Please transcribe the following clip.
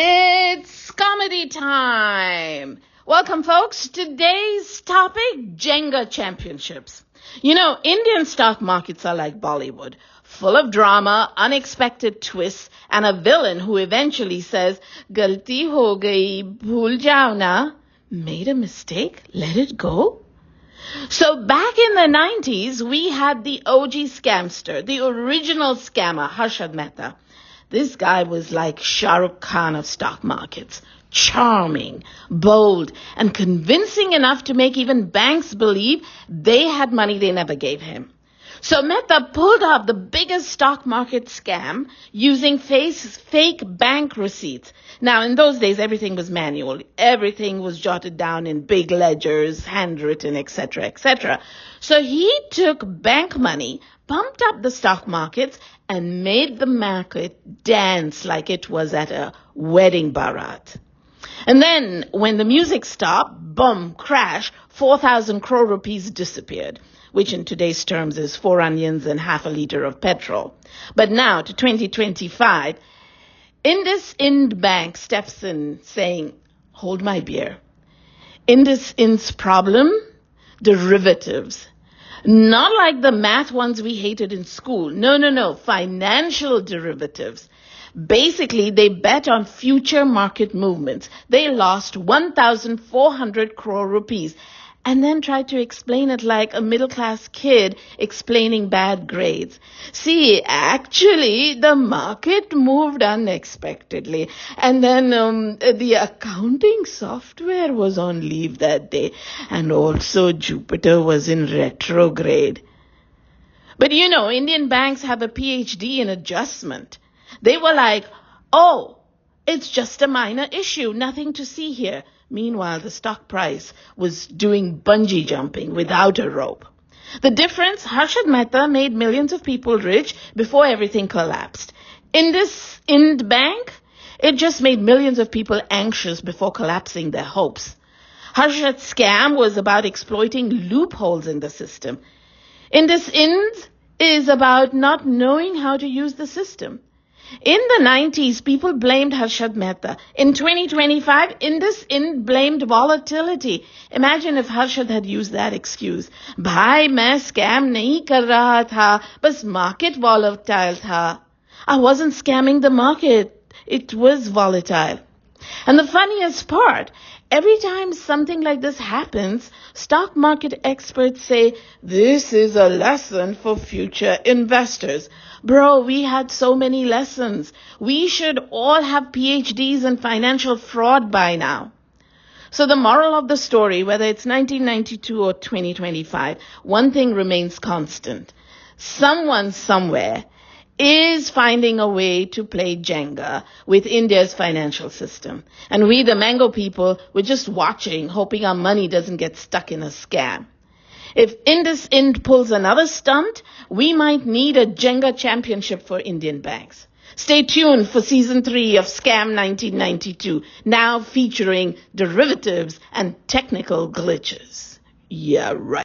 It's comedy time. Welcome, folks. Today's topic, Jenga championships. You know, Indian stock markets are like Bollywood, full of drama, unexpected twists, and a villain who eventually says, "Galti ho gayi, bhul jao na." Made a mistake? Let it go? So back in the 90s, we had the OG scamster, the original scammer, Harshad Mehta. This guy was like Shah Rukh Khan of stock markets. Charming, bold, and convincing enough to make even banks believe they had money they never gave him. So Mehta pulled off the biggest stock market scam using fake bank receipts. Now, in those days, everything was manual. Everything was jotted down in big ledgers, handwritten, etc., etc. So he took bank money, pumped up the stock markets, and made the market dance like it was at a wedding barat. And then, when the music stopped, boom, crash, 4,000 crore rupees disappeared, which in today's terms is 4 onions and half a liter of petrol. But now, to 2025, IndusInd Bank steps in saying, hold my beer. IndusInd's problem? Derivatives. Not like the math ones we hated in school. No. Financial derivatives. Basically, they bet on future market movements. They lost 1,400 crore rupees and then tried to explain it like a middle-class kid explaining bad grades. See, actually, the market moved unexpectedly. And then the accounting software was on leave that day. And also Jupiter was in retrograde. But you know, Indian banks have a PhD in adjustment. They were like, oh, it's just a minor issue, nothing to see here. Meanwhile, the stock price was doing bungee jumping without a rope. The difference, Harshad Mehta made millions of people rich before everything collapsed. IndusInd Bank, it just made millions of people anxious before collapsing their hopes. Harshad's scam was about exploiting loopholes in the system. IndusInd is about not knowing how to use the system. In the 90s, people blamed Harshad Mehta. In 2025, IndusInd blamed volatility. Imagine if Harshad had used that excuse. Bhai, main scam nahi kar raha tha, bas market volatile tha. I wasn't scamming the market. It was volatile. And the funniest part, every time something like this happens, stock market experts say, this is a lesson for future investors. Bro, we had so many lessons. We should all have PhDs in financial fraud by now. So the moral of the story, whether it's 1992 or 2025, one thing remains constant. Someone somewhere is finding a way to play Jenga with India's financial system. And we, the Mango people, we're just watching, hoping our money doesn't get stuck in a scam. If IndusInd pulls another stunt, we might need a Jenga championship for Indian banks. Stay tuned for season 3 of Scam 1992, now featuring derivatives and technical glitches. Yeah, right.